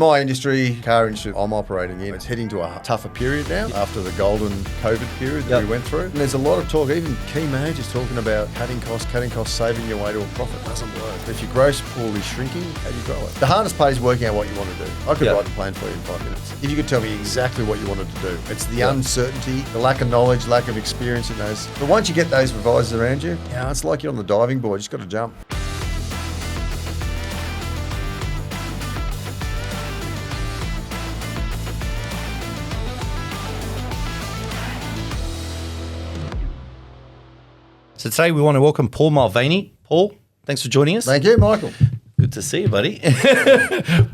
My industry, car industry I'm operating in, it's heading to a tougher period now after the golden COVID period that we went through. And there's a lot of talk, even key managers talking about cutting costs, saving your way to a profit. It doesn't work. If your gross pool is shrinking, how do you grow it? The hardest part is working out what you want to do. I could write the plan for you in 5 minutes. If you could tell me exactly what you wanted to do. It's the uncertainty, the lack of knowledge, lack of experience in those. But once you get those advisors around you, it's like you're on the diving board. You just got to jump. So today we want to welcome Paul Mulvany. Paul, thanks for joining us. Thank you, Michael. Good to see you, buddy.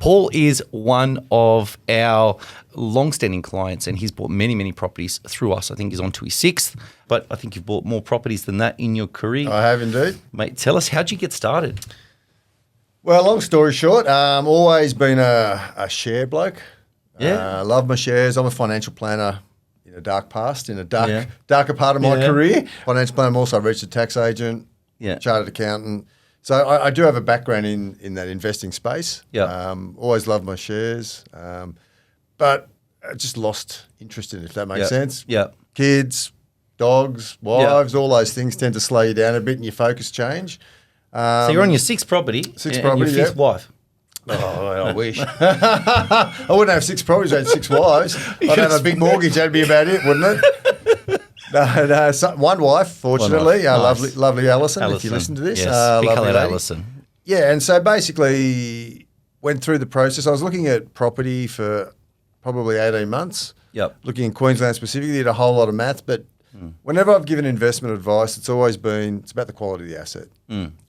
Paul is one of our long-standing clients, and he's bought many, many properties through us. I think he's on to his 6th, but I think you've bought more properties than that in your career. I have indeed. Mate, tell us, how'd you get started? Well, long story short, always been a share bloke. Yeah. Love my shares. I'm a financial planner in a dark past, in a darker part of my career. Financial planner, I'm also a registered tax agent, chartered accountant. So I do have a background in that investing space. Always loved my shares, but I just lost interest in it, if that makes sense. Kids, dogs, wives, all those things tend to slow you down a bit and your focus change. So you're on your 6th property, and your 5th wife. Oh, I wish. I wouldn't have 6 properties, I had 6 wives. I'd have a big mortgage, that'd be about it, wouldn't it? No, one wife, fortunately. Nice. Lovely Alison, if you listen to this. Yes, big hello to Alison. Yeah, and so basically went through the process. I was looking at property for probably 18 months. Looking in Queensland specifically, did a whole lot of maths, but whenever I've given investment advice, it's always been, it's about the quality of the asset.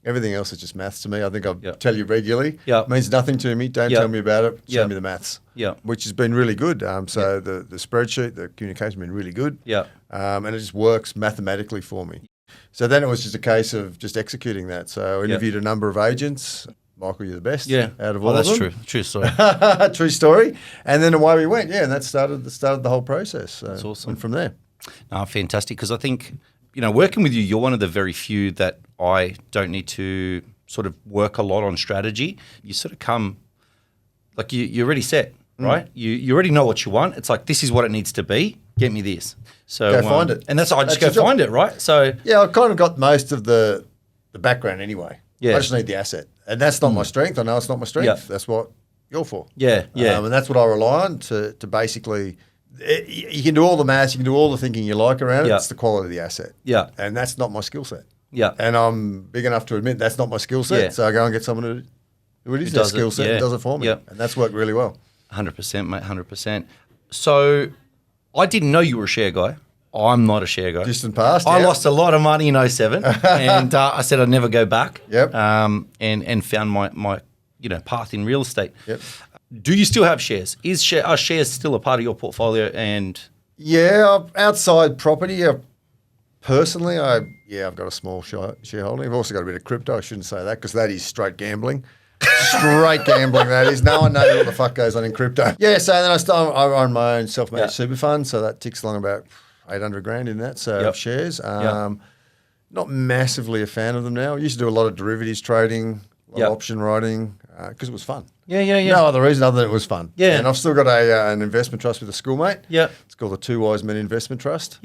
Everything else is just maths to me. I think I'll tell you regularly. It means nothing to me. Don't tell me about it. Show me the maths. Which has been really good. So the spreadsheet, the communication has been really good. And it just works mathematically for me. So then it was just a case of just executing that. So I interviewed a number of agents. Michael, you're the best out of all of them. That's true. True story. True story. And then away we went. And that started the whole process. So that's awesome. And from there. Fantastic, because I think, working with you, you're one of the very few that I don't need to sort of work a lot on strategy. You sort of come, like you're already set, right? You already know what you want. It's like, this is what it needs to be. Get me this. So go find it. And I just go find it, right? So I've kind of got most of the background anyway. I just need the asset. And that's not my strength. I know it's not my strength. That's what you're for. And that's what I rely on to basically... You can do all the maths, you can do all the thinking you like around it. It's the quality of the asset. And that's not my skill set. And I'm big enough to admit that's not my skill set. So I go and get someone who it is their skill set and does it for me. And that's worked really well. 100%, mate, 100%. So I didn't know you were a share guy. I'm not a share guy. Distant past, I lost a lot of money in 07 and I said I'd never go back. And found my path in real estate. Do you still have shares? Are shares still a part of your portfolio? And outside property, personally, I've got a small shareholding. I've also got a bit of crypto. I shouldn't say that because that is straight gambling. Straight gambling, that is. No one knows what the fuck goes on in crypto. So then I run my own self-managed super fund, so that ticks along about 800 grand in that. So shares. Not massively a fan of them now. I used to do a lot of derivatives trading, a lot of option writing because it was fun. No other reason other than it was fun. And I've still got an investment trust with a schoolmate. It's called the Two Wise Men Investment Trust.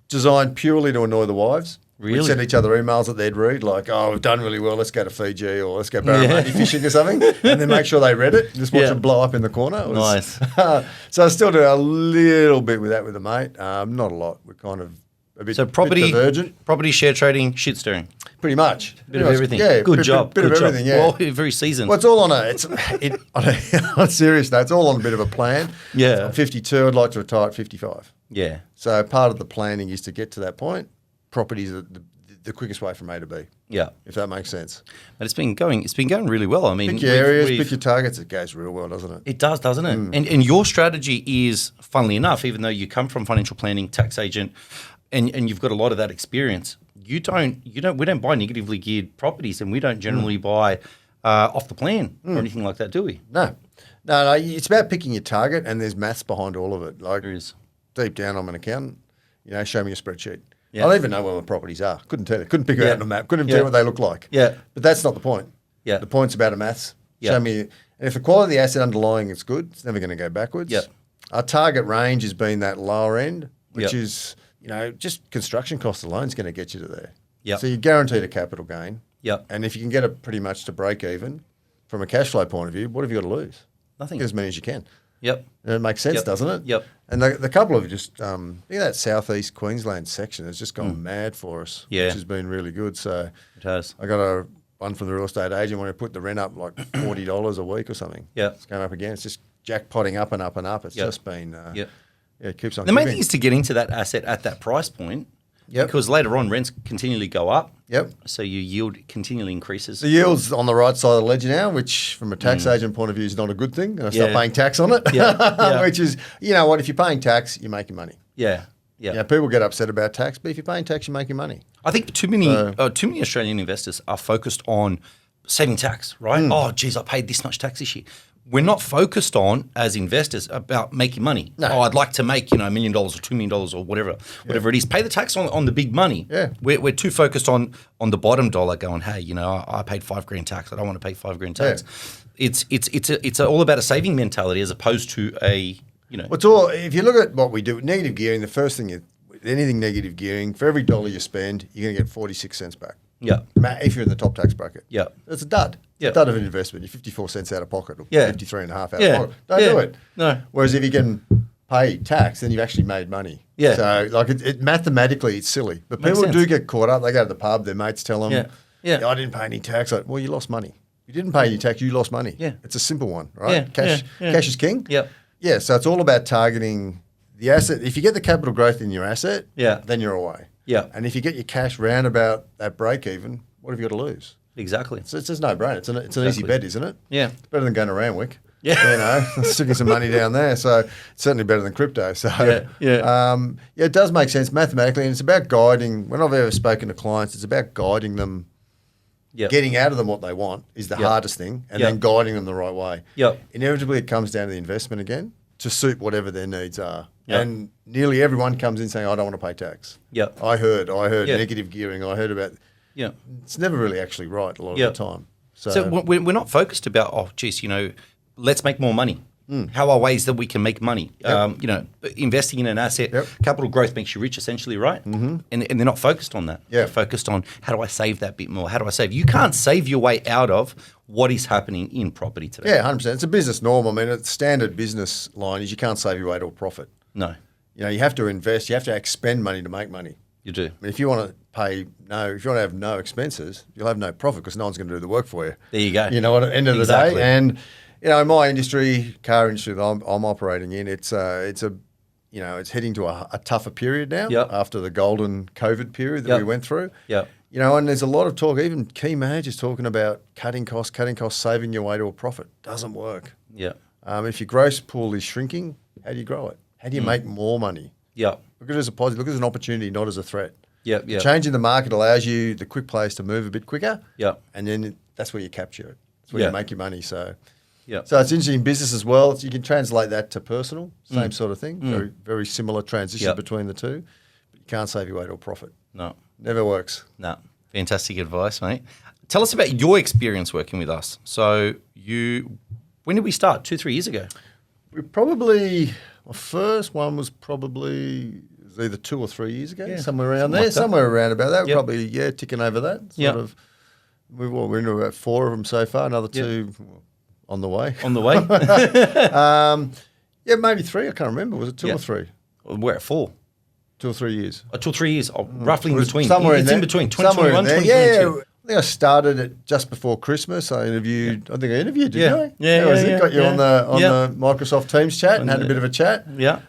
Designed purely to annoy the wives. Really? We'd send each other emails that they'd read, like, oh, we've done really well, let's go to Fiji or let's go barramundi fishing or something, and then make sure they read it, just watch them blow up in the corner. Nice. So I still do a little bit with that with a mate, not a lot. We're kind of a bit, bit divergent. Property, share trading, shit stirring. Pretty much. Bit of everything. Good job. Bit of everything, Well, very seasoned. Well, it's all on on a serious note, it's all on a bit of a plan. I'm 52, I'd like to retire at 55. So part of the planning is to get to that point. Properties are the quickest way from A to B. If that makes sense. But it's been going really well. I mean, pick your areas, pick your targets. It goes real well, doesn't it? It does, doesn't it? And your strategy is, funnily enough, even though you come from financial planning, tax agent, and you've got a lot of that experience, we don't buy negatively geared properties, and we don't generally buy off the plan or anything like that, do we? No. It's about picking your target, and there's maths behind all of it. Like, there is. Deep down, I'm an accountant. Show me a spreadsheet. I don't even know where my properties are. Couldn't tell you. Couldn't pick it out on a map. Couldn't even tell you what they look like. But that's not the point. The point's about a maths. Show me. And if the quality of the asset underlying is good, it's never going to go backwards. Yep. Our target range has been that lower end, which Yep. is, just construction cost alone is going to get you to there. Yep. So you're guaranteed a capital gain. Yep. And if you can get it pretty much to break even from a cash flow point of view, what have you got to lose? Nothing. Get as many as you can. Yep. And it makes sense, Yep. doesn't it? Yep. And the couple of just, that southeast Queensland section has just gone mad for us, Yeah. which has been really good. So It has. I got one from the real estate agent when I put the rent up like $40 a week or something. Yeah. It's going up again. It's just jackpotting up and up and up. It's Yep. just been, Yep. it keeps on The main giving. thing is to get into that asset at that price point. Yep. Because later on, rents continually go up. Yep. So your yield continually increases. The yield's on the right side of the ledger now, which from a tax agent point of view is not a good thing. And I start Yeah. paying tax on it, Yeah. Yeah. which is, you know what, if you're paying tax, you're making money. Yeah. Yeah. Yeah, people get upset about tax, but if you're paying tax, you're making money. I think too many Australian investors are focused on saving tax, right? Oh, geez, I paid this much tax this year. We're not focused on, as investors, about making money. No. Oh, I'd like to make, $1 million or $2 million or whatever it is. Pay the tax on the big money. Yeah. We're too focused on the bottom dollar going, hey, I paid $5,000 tax. I don't want to pay $5,000 tax. It's all about a saving mentality as opposed to a, Well, it's all, if you look at what we do, negative gearing, the first thing is, anything negative gearing, for every dollar you spend, you're going to get 46 cents back. Yeah. If you're in the top tax bracket. Yeah. It's a dud. Yeah. It's a dud of an investment. You're 54 cents out of pocket or Yeah. 53 and a half out Yeah. of pocket. Don't Yeah. do it. No. Whereas if you can pay tax, then you've actually made money. Yeah. So like it mathematically, it's silly. But Makes people do sense. get caught up. They go to the pub, their mates tell them, Yeah. I didn't pay any tax. Like, well, you lost money. You didn't pay any tax, you lost money. Yeah. It's a simple one, right? Yeah. Cash is king. Yep. Yeah, so it's all about targeting the asset. If you get the capital growth in your asset, then you're away. Yeah. And if you get your cash round about that break even, what have you got to lose? Exactly. So it's just no brainer. It's an easy bet, isn't it? Yeah. It's better than going to Randwick. Yeah. Sticking some money down there. So it's certainly better than crypto. So Yeah. it does make sense mathematically, and it's about guiding. When I've ever spoken to clients, it's about guiding them. Yep. Getting out of them what they want is the hardest thing, and then guiding them the right way. Yep. Inevitably, it comes down to the investment again to suit whatever their needs are. Yep. And nearly everyone comes in saying, I don't want to pay tax. Yep. I heard Yeah. negative gearing. I heard about. Yeah. It's never really actually right a lot Yep. of the time. So we're not focused about, let's make more money. How are ways that we can make money? Investing in an asset, capital growth makes you rich essentially, right? Mm-hmm. And they're not focused on that. Yeah. They're focused on how do I save that bit more? How do I save? You can't save your way out of what is happening in property today. Yeah, 100%. It's a business norm. I mean, a standard business line is you can't save your way to a profit. No, You have to invest. You have to expend money to make money. you do. I mean, if you want to if you want to have no expenses, you'll have no profit because no one's going to do the work for you. There you go. You know, at the end of Exactly. the day, and in my industry, car industry that I'm operating in, it's heading to a tougher period now after the golden COVID period that we went through. Yeah. And there's a lot of talk, even key managers talking about cutting costs, saving your way to a profit. Doesn't work. Yeah. If your gross pool is shrinking, how do you grow it? How do you make more money? Yeah. Look at it as a positive. Look at it as an opportunity, not as a threat. Yeah. Yeah. Changing the market allows you the quick place to move a bit quicker. Yeah. And then that's where you capture it. That's where you make your money. So it's interesting in business as well. You can translate that to personal, same sort of thing. Very, very similar transition between the two. But you can't save your way to a profit. No. Never works. No. Fantastic advice, mate. Tell us about your experience working with us. So when did we start? 2-3 years ago? My first one was probably either 2 or 3 years ago, somewhere around something there, like that. somewhere around about that. Yep. Probably, ticking over that. We're into about 4 of them so far, another 2 on the way. On the way? Maybe 3, I can't remember. Was it 2 or 3? We're at 4. 2 or 3 years. 2 or 3 years, roughly in between. Somewhere It's in in there. between, Somewhere in 2021, there. 2022. I think I started it just before Christmas. I think I interviewed, didn't I? Yeah, was it? yeah, Got you yeah. on the Microsoft Teams chat and had a bit of a chat. Yeah.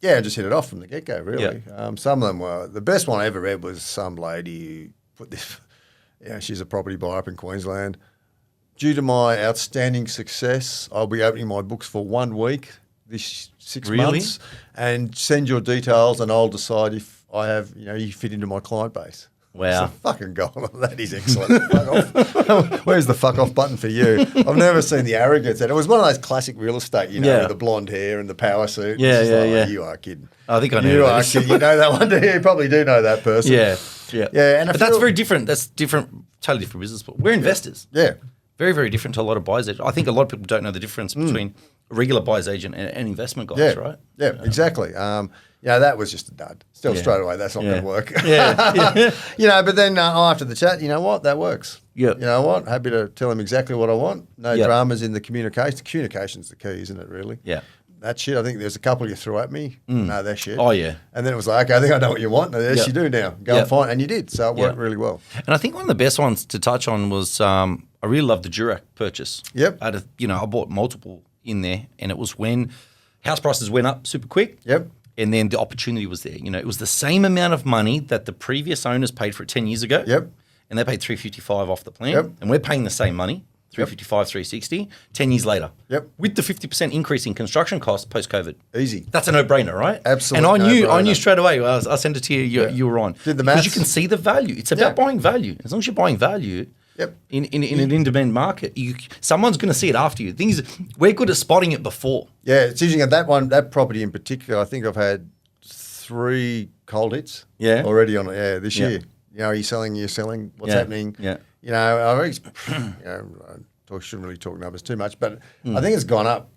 Yeah, just hit it off from the get-go, really. Some of them were, the best one I ever read was some lady who put this, she's a property buyer up in Queensland. Due to my outstanding success, I'll be opening my books for 1 week this 6 months and send your details and I'll decide if I have, you fit into my client base. Wow. So fucking God, that is excellent. Fuck off. Where's the fuck off button for you? I've never seen the arrogance. And it was one of those classic real estate, with the blonde hair and the power suit. Yeah, It's just yeah. You are kidding. I think I know You who are that is. kidding. You know that one, do you? You probably do know that person. Yeah. Yeah, and but that's very different. That's different, totally different business. But we're investors. Yeah. Very, very different to a lot of buyer's agents. I think a lot of people don't know the difference between a regular buyer's agent and investment guys, right? Yeah, exactly. That was just a dud. Still straight away, that's not going to work. But then after the chat, you know what? That works. Yeah. You know what? Happy to tell him exactly what I want. No dramas in the communication. Communication's the key, isn't it, really? Yeah. That shit, I think there's a couple you threw at me. No, they're shit. Oh, yeah. And then it was like, okay, I think I know what you want. And yes, you do now. Go and find. And you did. So it worked really well. And I think one of the best ones to touch on was I really loved the Durac purchase. Yep. I bought multiple in there, and it was when house prices went up super quick. Yep. And then the opportunity was there. It was the same amount of money that the previous owners paid for it 10 years ago. Yep. And they paid $355 off the plan. Yep. And we're paying the same money, $355, $360, 10 years later. Yep. With the 50% increase in construction costs post-COVID. Easy. That's a no-brainer, right? Absolutely. And I no-brainer. knew straight away. I sent it to you. You were on. Did the Because maths. you can see the value. It's about buying value. As long as you're buying value. Yep. In an in-demand market, someone's going to see it after you. The thing is, we're good at spotting it before. Yeah, it's interesting. That property in particular, I think I've had 3 cold hits already on it this year. You're selling, what's happening? Yeah. I shouldn't really talk numbers too much, but I think it's gone up,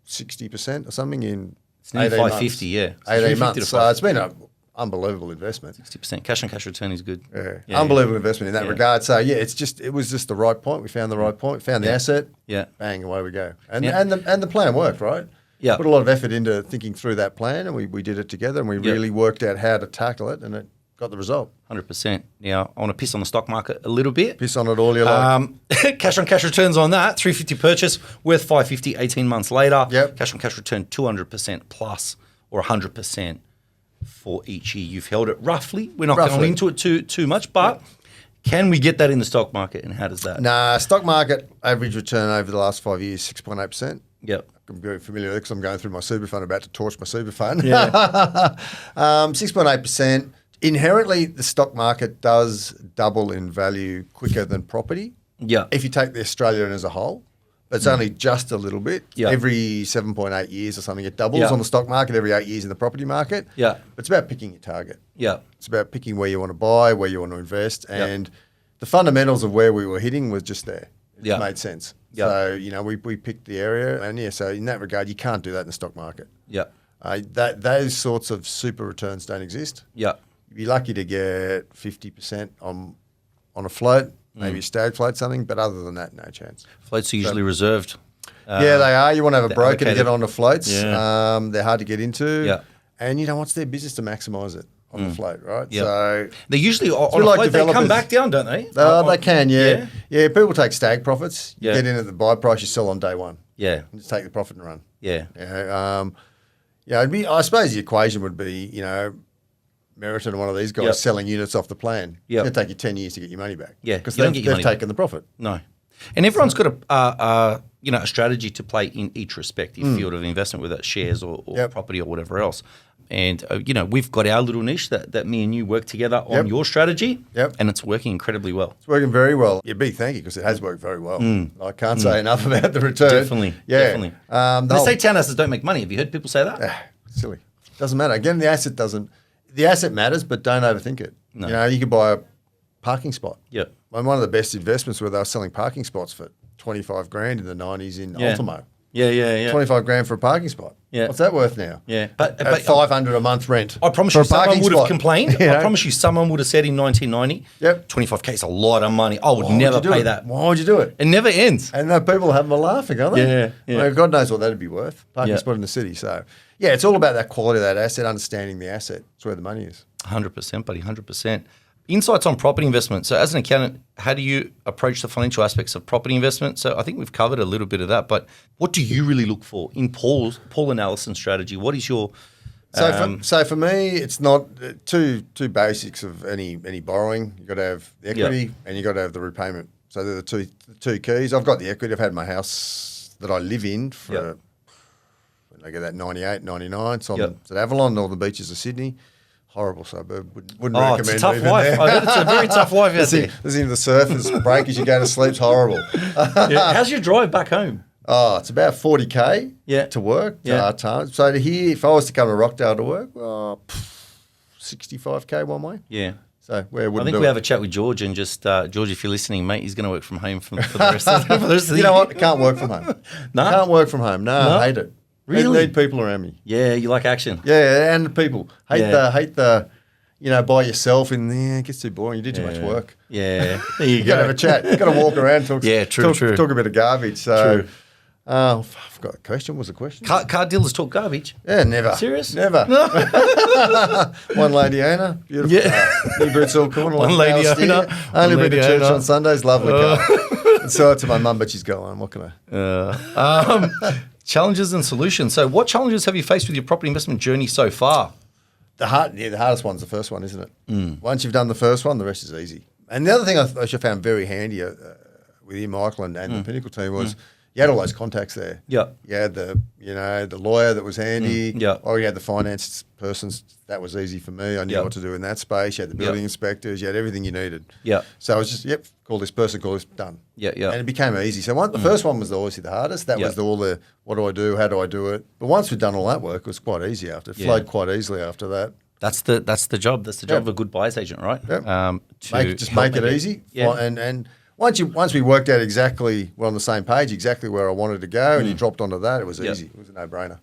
60% or something in It's nearly 18 550, months. yeah. 18 months. So it's been an unbelievable investment. 60%. Cash on cash return is good. Unbelievable investment in that regard. So it was just the right point. We found the right point, found the asset. Yeah. Bang, away we go. And the plan worked, right? Yeah. Put a lot of effort into thinking through that plan, and we did it together, and we really worked out how to tackle it, and it got the result. 100%. Now, I want to piss on the stock market a little bit. Piss on it all you like. Cash on cash returns on that, 350 purchase, worth 550 18 months later. Yep. Cash on cash return 200% plus or 100% for each year you've held it. Roughly. We're not going into it too much, but can we get that in the stock market, and how does that? Nah, stock market average return over the last 5 years, 6.8%. Yep. I'm very familiar with it because I'm going through my super fund, about to torch my super fund. Yeah. 6.8%. Inherently, the stock market does double in value quicker than property. Yeah. If you take the Australian as a whole, but it's only just a little bit. Yeah. Every 7.8 years or something, it doubles Yeah. on the stock market, every 8 years in the property market. Yeah. But it's about picking your target. Yeah. It's about picking where you want to buy, where you want to invest, and the fundamentals of where we were hitting was just there. It made sense. Yeah. So, we picked the area, and so in that regard, you can't do that in the stock market. Yeah. Those sorts of super returns don't exist. Yeah. You'd be lucky to get 50% on a float, maybe a stag float, something, but other than that, no chance. Floats are usually reserved. Yeah, they are. You want to have a broker to allocated. get on the floats. Yeah. They're hard to get into. Yeah. And, what's their business to maximise it on the float, right? Yeah. So They usually, on a like float, they come developers. back down, don't they? they can, yeah. People take stag profits. You Yeah. get in at the buy price, you sell on day one. Yeah. And just take the profit and run. Yeah. I suppose the equation would be, Meriton, one of these guys, Yep. selling units off the plan. Yep. It'll take you 10 years to get your money back. Yeah, Because you don't get your they've money taken the profit. No. And everyone's got a strategy to play in each respective field of investment, whether it's shares or property or whatever else. And, we've got our little niche that me and you work together on your strategy, and it's working incredibly well. It's working very well. Yeah, big thank you, because it has worked very well. I can't say enough about the return. Definitely. They whole- say townhouses don't make money. Have you heard people say that? Silly. Doesn't matter. Again, the asset doesn't. The asset matters, but don't overthink it. No. You could buy a parking spot. Yep. And one of the best investments where they were selling parking spots for 25 grand in the 90s in Ultimo. Yeah. 25 grand for a parking spot. Yeah. What's that worth now? Yeah. But At 500 a month rent. I promise for you a parking someone would have spot. complained. You know? I promise you someone would have said in 1990, 25K is a lot of money. I would Why never would you do pay it? that. Why would you do it? It never ends. And people have them laughing, aren't they? Yeah. Well, God knows what that'd be worth. Parking Yeah. spot in the city. So, it's all about that quality of that asset, understanding the asset. It's where the money is. 100%, buddy, 100%. Insights on property investment. So as an accountant, how do you approach the financial aspects of property investment? So I think we've covered a little bit of that, but what do you really look for in Paul and Alison's strategy? What is your... So for me, it's not two basics of any borrowing. You've got to have the equity and you've got to have the repayment. So they're the two keys. I've got the equity. I've had my house that I live in for, I get that 98, 99. It's at Avalon, northern beaches of Sydney. Horrible suburb. Wouldn't recommend it's a tough moving life. there. I heard it's a very tough life out there. Listening to the surfers break as you go to sleep is horrible. How's your drive back home? Oh, it's about 40K to work. Time. So to here, if I was to come to Rockdale to work, 65K one way. Yeah. So we wouldn't I think do we it. have a chat with George and just, George, if you're listening, mate, he's going to work from home for the rest of the You year. know what? I can't work from home. No? Can't work from home. No, No? I hate it. Really? Need people around me. Yeah, you like action. Yeah, and the people. Hate Yeah. the, by yourself in there. It gets too boring. You do too much work. Yeah, there you You go. got to have a chat. You got to walk around, talk. Yeah, true. Talk a bit of garbage. So, True. I forgot the question. What was the question? Car dealers talk garbage. Yeah, never. Serious? Never. One lady owner, beautiful. Yeah. New Brits all corner. One lady owner. Only One been to lady church owner. on Sundays. Lovely car. And so to my mum, but she's gone. What can I? Challenges and solutions. So what challenges have you faced with your property investment journey so far? The hardest one's the first one, isn't it? Once you've done the first one, the rest is easy. And the other thing I found very handy with you, Michael, and the Pinnacle team was you had all those contacts there. Yeah. You had the lawyer that was handy. Yeah. Or you had the finance persons. That was easy for me. I knew Yeah. what to do in that space. You had the building inspectors. You had everything you needed. Yeah. So I was just, call this person, call this, done. Yeah, yeah. And it became easy. So the first one was obviously the hardest. That was all the, what do I do? How do I do it? But once we'd done all that work, it was quite easy after. It flowed quite easily after that. That's the job. That's the job of a good buyer's agent, right? Yep. To Make it easy. Yeah. And once we worked out exactly, we're on the same page, exactly where I wanted to go, and you dropped onto that, it was easy. It was a no-brainer.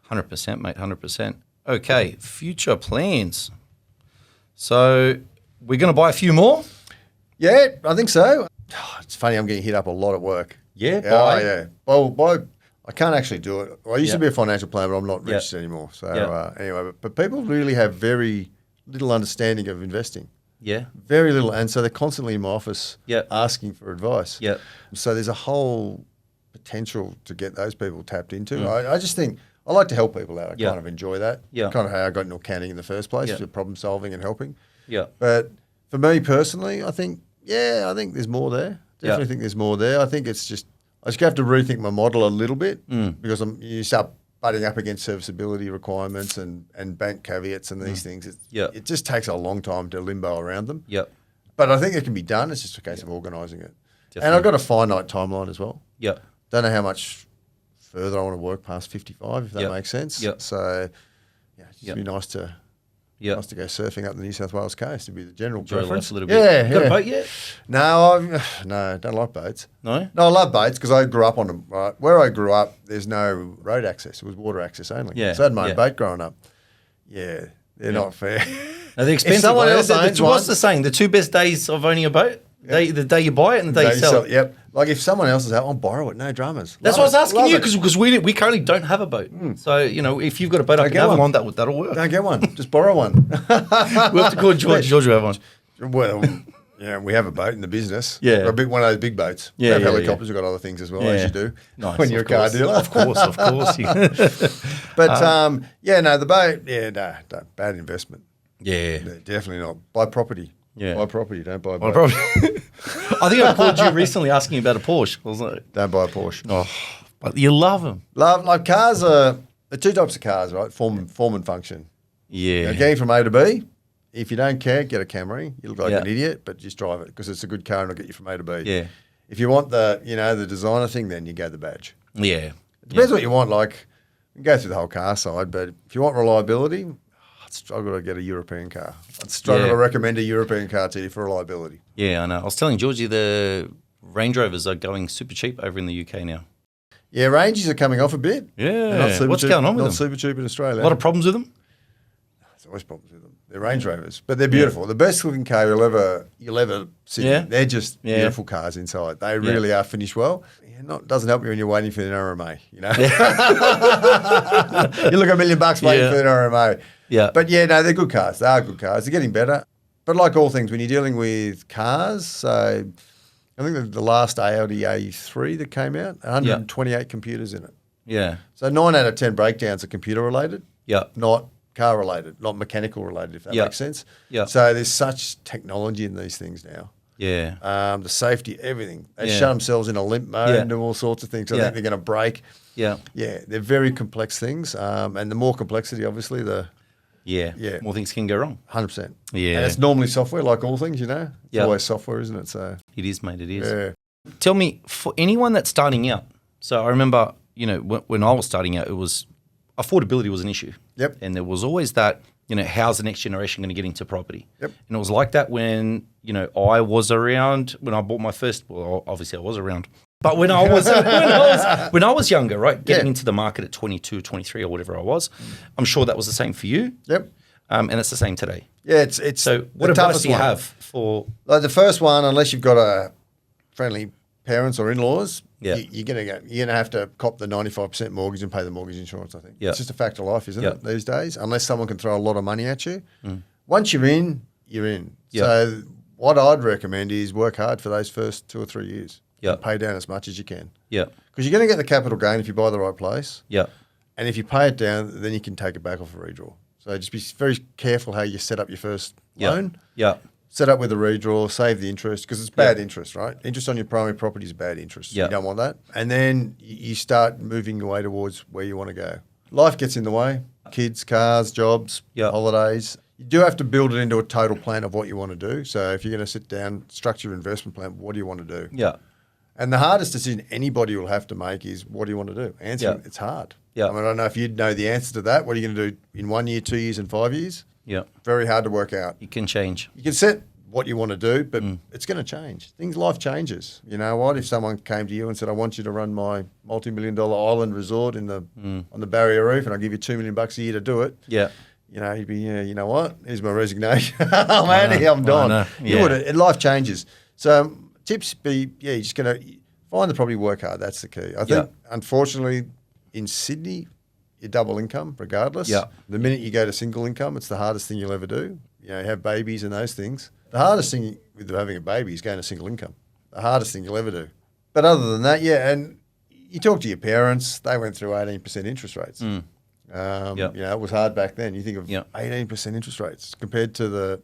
100%, mate. 100%. Okay, future plans. So we're going to buy a few more. Yeah, I think so. It's funny, I'm getting hit up a lot at work. Yeah, Oh, buy. yeah. Well, I can't actually do it. Well, I used to be a financial planner, but I'm not registered anymore. So anyway, but people really have very little understanding of investing. Yeah. Very little. And so they're constantly in my office Yep. asking for advice. Yep. So there's a whole potential to get those people tapped into. I just think I like to help people out. I kind of enjoy that. Yeah. Kind of how I got into accounting in the first place, Yeah. problem solving and helping. Yeah. But for me personally, I think there's more there. Definitely think there's more there. I think it's just, I just have to rethink my model a little bit because you start butting up against serviceability requirements and bank caveats and these things. It just takes a long time to limbo around them. Yep. But I think it can be done. It's just a case of organising it. Definitely. And I've got a finite timeline as well. Yep. Don't know how much further I want to work past 55, if that makes sense. Yep. So, it'd be nice to go surfing up the New South Wales coast. It'd be the general Enjoy life preference. a little bit. Got a boat yet? No, don't like boats. No? No, I love boats because I grew up on them. Right? Where I grew up, there's no road access. It was water access only. Yeah, So I had my own yeah. boat growing up. Yeah, they're not fair. No, they're expensive. someone else owns one- What's the saying? The two best days of owning a boat? The day you buy it and the day you sell it. Yep. Like if someone else is out, I'll borrow it. No dramas. That's Love what I was it. asking Love you it. because we currently don't have a boat. So, if you've got a boat up in get one. Avalon, that'll work. Don't get one. Just borrow one. We'll have to call George. George will have one. Well, yeah, we have a boat in the business. Yeah. We're one of those big boats. Yeah, We have yeah, helicopters. We've got other things as well, as you do Nice, when you're a of car course. dealer. Of course. But the boat, no, bad investment. Yeah. No, definitely not. Buy property. Yeah. Buy property. Don't buy a Well, boat. probably. I think I called you recently asking about a Porsche. I was like, Don't buy a Porsche. oh, but you love them. Like cars are two types of cars, right? Form and function. Yeah. Now, getting from A to B, if you don't care, get a Camry. You look like Yeah. an idiot, but just drive it because it's a good car and it'll get you from A to B. Yeah. If you want the designer thing, then you go the badge. Yeah. It depends what you want. Like, you can go through the whole car side, but if you want reliability, I'd struggle to get a European car. I'd struggle Yeah. to recommend a European car to you for reliability. Yeah, I know. I was telling Georgie the Range Rovers are going super cheap over in the UK now. Yeah, Ranges are coming off a bit. Yeah. They're not super What's cheap, going on with not them? super cheap in Australia. A lot of problems with them? There's always problems with them. They're Range Rovers, but they're beautiful. The best looking car you'll ever see. Yeah. They're just Yeah. beautiful cars inside. They really are finished well. Doesn't help you when you're waiting for an RMA. You look $1 million waiting for an RMA. Yeah. But they're good cars. They are good cars. They're getting better. But like all things, when you're dealing with cars, so I think the last Audi A3 that came out, 128 computers in it. Yeah. So 9 out of 10 breakdowns are computer related. Yeah. Not car related, not mechanical related, if that makes sense. Yeah. So there's such technology in these things now. Yeah. The safety, everything. They Yeah. shut themselves in a limp mode and do all sorts of things. I think they're going to break. Yeah. Yeah, they're very complex things. And the more complexity, obviously, the Yeah. More things can go wrong. 100%. Yeah. And it's normally software, like all things, It's Yeah. always software, isn't it? So, It is, mate. It is. yeah. Tell me, for anyone that's starting out, so I remember, when I was starting out, it was affordability was an issue. Yep. And there was always that how's the next generation going to get into property? Yep. And it was like that when, I was around, when I bought my first, well, obviously I was around, but when I was, when I was younger, right, getting into the market at 22, 23 or whatever I was, I'm sure that was the same for you. Yep. And it's the same today. Yeah, it's so what advice do you have for? Like the first one, unless you've got a friendly parents or in-laws, Yeah. you're gonna have to cop the 95% mortgage and pay the mortgage insurance. I think Yeah. it's just a fact of life, isn't Yeah. it? These days, unless someone can throw a lot of money at you, once you're in, you're in. Yeah. So what I'd recommend is work hard for those first 2 or 3 years. Yeah. And pay down as much as you can. Yeah. Because you're going to get the capital gain if you buy the right place. Yeah. And if you pay it down, then you can take it back off a redraw. So just be very careful how you set up your first loan. Yeah. Set up with a redraw, save the interest, because it's bad interest, right? Interest on your primary property is bad interest. Yeah. You don't want that. And then you start moving your way towards where you want to go. Life gets in the way. Kids, cars, jobs, holidays. You do have to build it into a total plan of what you want to do. So if you're going to sit down, structure your investment plan, what do you want to do? Yeah. And the hardest decision anybody will have to make is, what do you want to do? It's hard. Yeah. I mean, I don't know if you'd know the answer to that. What are you going to do in 1 year, 2 years, and 5 years? Yeah. Very hard to work out. You can change. You can set what you want to do, but it's going to change. Life changes. You know what? If someone came to you and said, I want you to run my multi-million-dollar island resort on the Barrier Reef and I'll give you $2 million a year to do it. Yeah. You'd be, you know what? Here's my resignation. I'm out of here. I'm done. Yeah. You would. Life changes. So tips be, you're just going to find the property, work hard. That's the key. I think, unfortunately, in Sydney, you double income regardless. Yeah. The minute you go to single income, it's the hardest thing you'll ever do. You have babies and those things. The hardest thing with having a baby is going to single income. The hardest thing you'll ever do. But other than that, and you talk to your parents, they went through 18% interest rates. It was hard back then. You think of 18% interest rates compared to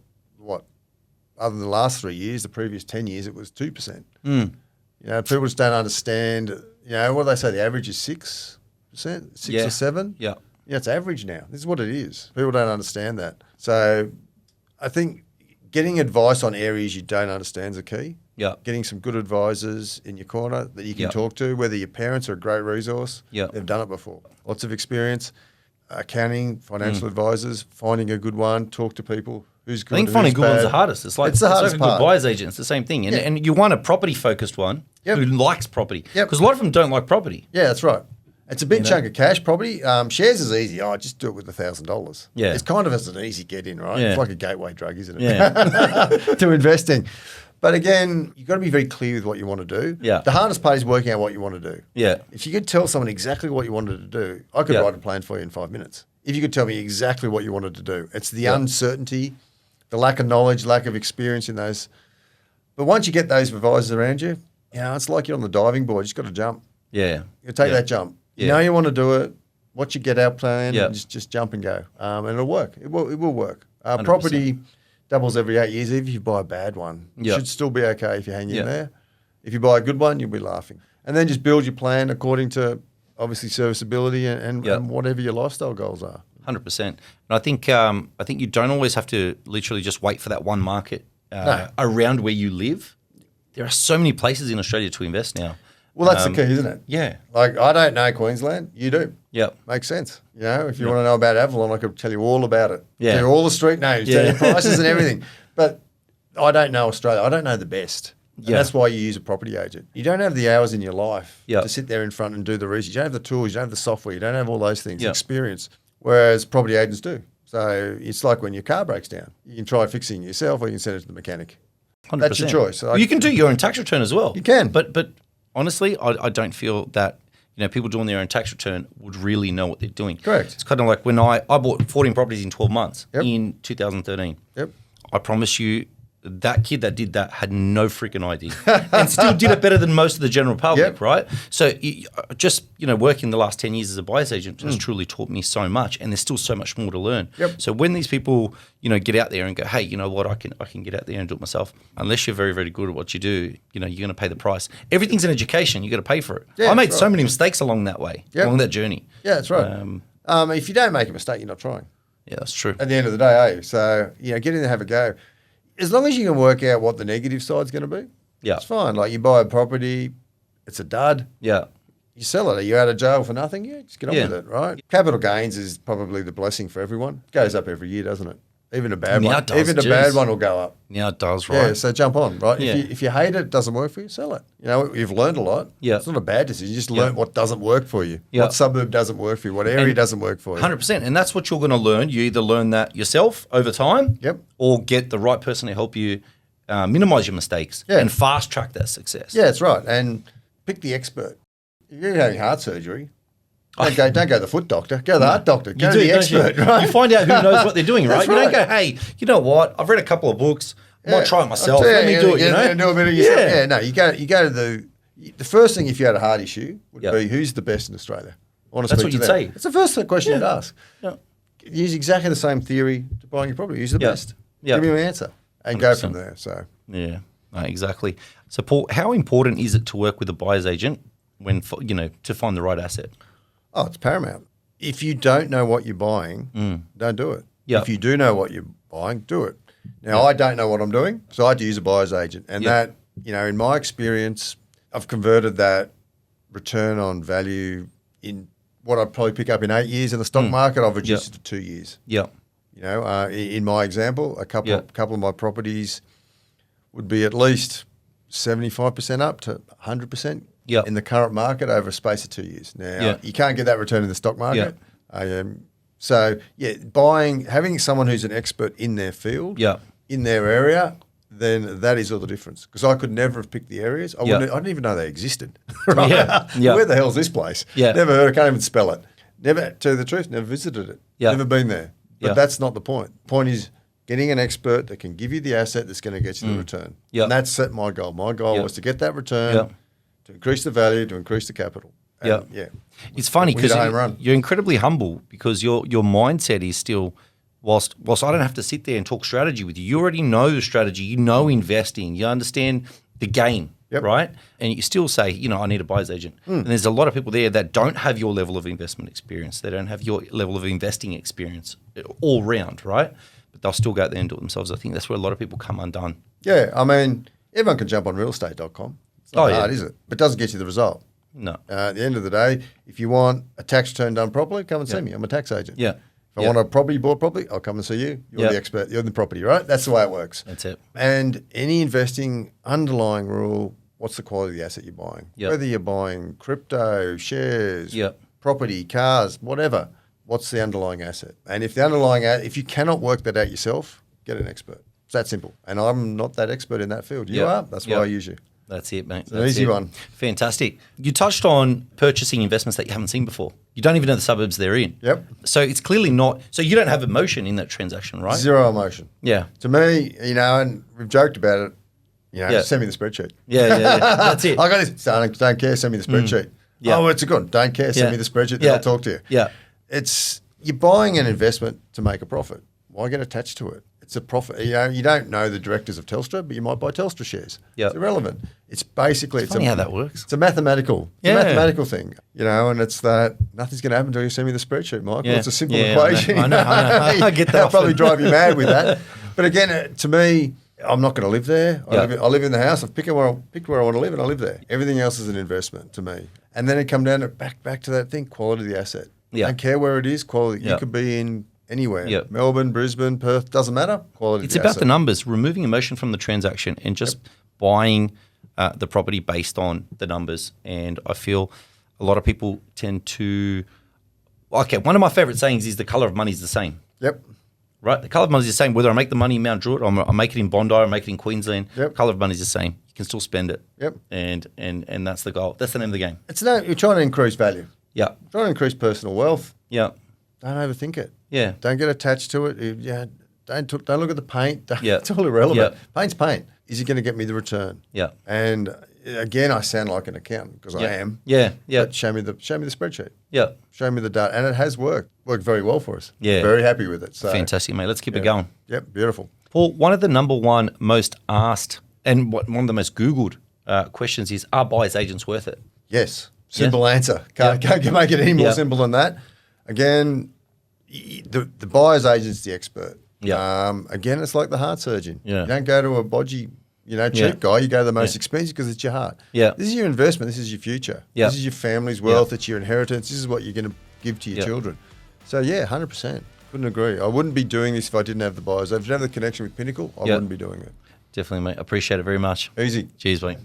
other than the last 3 years, the previous 10 years, it was 2%. People just don't understand, what do they say? The average is 6%, 6 or 7? Yeah. Yeah, it's average now. This is what it is. People don't understand that. So I think getting advice on areas you don't understand is a key. Yeah. Getting some good advisors in your corner that you can talk to, whether your parents are a great resource. Yeah. They've done it before. Lots of experience. Accounting, financial advisors, finding a good one, talk to people. Who's good, I think finding good ones the hardest. It's the hardest part. Good buyer's agent. It's the same thing. And you want a property-focused one who likes property. Because a lot of them don't like property. Yeah, that's right. It's a big chunk of cash, property. Shares is easy. Just do it with $1,000. Yeah. It's kind of as an easy get in, right? Yeah. It's like a gateway drug, isn't it? Yeah. To investing. But again, you've got to be very clear with what you want to do. Yeah. The hardest part is working out what you want to do. Yeah. If you could tell someone exactly what you wanted to do, I could write a plan for you in 5 minutes. If you could tell me exactly what you wanted to do. It's the uncertainty, the lack of knowledge, lack of experience in those. But once you get those advisors around you, it's like you're on the diving board. You just got to jump. Yeah. You take that jump. You know you want to do it. What's your get out plan? Yeah. And just jump and go. And it'll work. It will work. Property doubles every 8 years. Even if you buy a bad one, it should still be okay if you hang in there. If you buy a good one, you'll be laughing. And then just build your plan according to obviously serviceability and whatever your lifestyle goals are. 100%. And I think you don't always have to literally just wait for that one market around where you live. There are so many places in Australia to invest now. Well, that's the key, isn't it? Yeah. Like, I don't know Queensland. You do. Yep. Makes sense. If you want to know about Avalon, I could tell you all about it. Yeah. Tell you all the street names, tell you prices and everything. But I don't know Australia. I don't know the best. And that's why you use a property agent. You don't have the hours in your life to sit there in front and do the research. You don't have the tools. You don't have the software. You don't have all those things, experience, whereas property agents do. So it's like when your car breaks down. You can try fixing it yourself or you can send it to the mechanic. 100%. That's your choice. You can do your own tax return as well. You can. But honestly, I don't feel that people doing their own tax return would really know what they're doing. Correct. It's kind of like when I bought 14 properties in 12 months in 2013. Yep. I promise you, that kid that did that had no freaking idea and still did it better than most of the general public, right? So just, working the last 10 years as a buyer's agent has truly taught me so much, and there's still so much more to learn. Yep. So when these people, get out there and go, hey, you know what, I can get out there and do it myself, unless you're very, very good at what you do, you're going to pay the price. Everything's an education. You got to pay for it. Yeah, I made so many mistakes along that way, along that journey. Yeah, that's right. If you don't make a mistake, you're not trying. Yeah, that's true. At the end of the day, So, get in there, have a go. As long as you can work out what the negative side's going to be, it's fine. Like you buy a property, it's a dud. Yeah. you sell it. Are you out of jail for nothing? Yeah, just get on Yeah. with it, right? Capital gains is probably the blessing for everyone. It goes up every year, doesn't it? Even a bad Now one. it does, Even a geez. bad one will go up. Now it does, right? Yeah, so jump on, right? Yeah. If you hate it doesn't work for you, sell it. You know, you've learned a lot. Yeah. It's not a bad decision. You just learn what doesn't work for you. Yeah. What suburb doesn't work for you. What area doesn't work for you. 100%. And that's what you're going to learn. You either learn that yourself over time Yep. or get the right person to help you minimize your mistakes and fast track that success. Yeah, that's right. And pick the expert. If you're having heart surgery, don't go to the foot doctor. Go to the heart doctor. Go to the don't you? expert, right? You find out who knows what they're doing, right? That's You don't right. go, hey, you know what? I've read a couple of books. I might try it myself. I'll tell Let me do it, you know? And do a bit of yourself. Yeah. Yeah, no, you go to the first thing if you had a heart issue would be who's the best in Australia. I want to That's speak what to you'd them. say. It's the first question you'd ask. Yeah. Use exactly the same theory to buying your property. Who's the best? Yeah. Give me an answer and go from there. So Yeah, no, exactly. So, Paul, how important is it to work with a buyer's agent to find the right asset? Oh, it's paramount. If you don't know what you're buying, don't do it. Yeah. If you do know what you're buying, do it. Now, I don't know what I'm doing, so I had to use a buyer's agent. And that, in my experience, I've converted that return on value in what I'd probably pick up in 8 years in the stock market. I've reduced it to 2 years. Yeah. In my example, a couple of my properties would be at least 75% up to 100% in the current market over a space of 2 years. Now, you can't get that return in the stock market. Having someone who's an expert in their field, in their area, then that is all the difference. Because I could never have picked the areas. I didn't even know they existed. Right? Where the hell's this place? Never heard. I can't even spell it. Never, to tell you the truth, never visited it. Never been there. But that's not the point. The point is getting an expert that can give you the asset that's going to get you the return. And that's my goal. My goal was to get that return, to increase the value, to increase the capital. And It's funny because home run. you're incredibly humble because your mindset is still, whilst I don't have to sit there and talk strategy with you, you already know the strategy, you know investing, you understand the game, right? And you still say, I need a buyer's agent. And there's a lot of people there that don't have your level of investment experience. They don't have your level of investing experience all round, right? But they'll still go out there and do it themselves. I think that's where a lot of people come undone. Yeah, I mean, everyone can jump on realestate.com. It's not hard, is it? But it doesn't get you the result. No. At the end of the day, if you want a tax return done properly, come and see me. I'm a tax agent. Yeah. If I want a property bought properly, I'll come and see you. You're the expert. You're in the property, right? That's the way it works. That's it. And any investing underlying rule, what's the quality of the asset you're buying? Whether you're buying crypto, shares, property, cars, whatever, what's the underlying asset? And if if you cannot work that out yourself, get an expert. It's that simple. And I'm not that expert in that field. You are. That's why I use you. That's it, mate. It's an easy one. Fantastic. You touched on purchasing investments that you haven't seen before. You don't even know the suburbs they're in. Yep. So it's clearly not. So you don't have emotion in that transaction, right? Zero emotion. Yeah. To me, and we've joked about it, send me the spreadsheet. Yeah. That's it. I got this. Don't care, send me the spreadsheet. Yeah. Oh, it's a good one. Don't care, send me the spreadsheet, then I'll talk to you. Yeah. You're buying an investment to make a profit. Why get attached to it? It's a profit. You don't know the directors of Telstra, but you might buy Telstra shares. It's irrelevant. It's basically Funny how that works. It's a mathematical thing, and it's that nothing's going to happen until you send me the spreadsheet, Michael. It's a simple equation. I know. I get that. I'll probably drive you mad with that. But again, to me, I'm not going to live there. I live in the house. I've picked where I want to live, and I live there. Everything else is an investment to me. And then it come down to back to that thing, quality of the asset. Don't care where it is, quality. You could be in anywhere. Melbourne, Brisbane, Perth, doesn't matter. Quality. It's about the numbers, removing emotion from the transaction and just buying the property based on the numbers. And I feel a lot of people tend to. Okay, one of my favorite sayings is the color of money is the same. Yep. Right, the colour of money is the same. Whether I make the money in Mount Druitt or I make it in Bondi or I make it in Queensland, colour of money is the same. You can still spend it. Yep. And that's the goal. That's the name of the game. You're trying to increase value. Yeah. Trying to increase personal wealth. Yeah. Don't overthink it. Yeah. Don't get attached to it. Don't look at the paint. Yeah. It's all irrelevant. Yeah. Paint's paint. Is it going to get me the return? Yeah. And again, I sound like an accountant because I am. Yeah. Yeah. But show me the spreadsheet. Yeah. Show me the data, and it has worked very well for us. Yeah. Very happy with it. So fantastic, mate. Let's keep it going. Yep. Beautiful. Paul, one of the number one most asked and one of the most Googled questions is: are buyers agents worth it? Yes. Simple answer. Can't make it any more simple than that. Again, the buyer's agent's the expert. Yeah. Again, it's like the heart surgeon. Yeah. You don't go to a bodgy cheap guy. You go to the most expensive because it's your heart. Yeah. This is your investment. This is your future. Yeah. This is your family's wealth. It's your inheritance. This is what you're going to give to your children. So, 100%. Couldn't agree. I wouldn't be doing this if I didn't have the buyers. If I didn't have the connection with Pinnacle, I wouldn't be doing it. Definitely, mate. Appreciate it very much. Easy. Cheers, mate.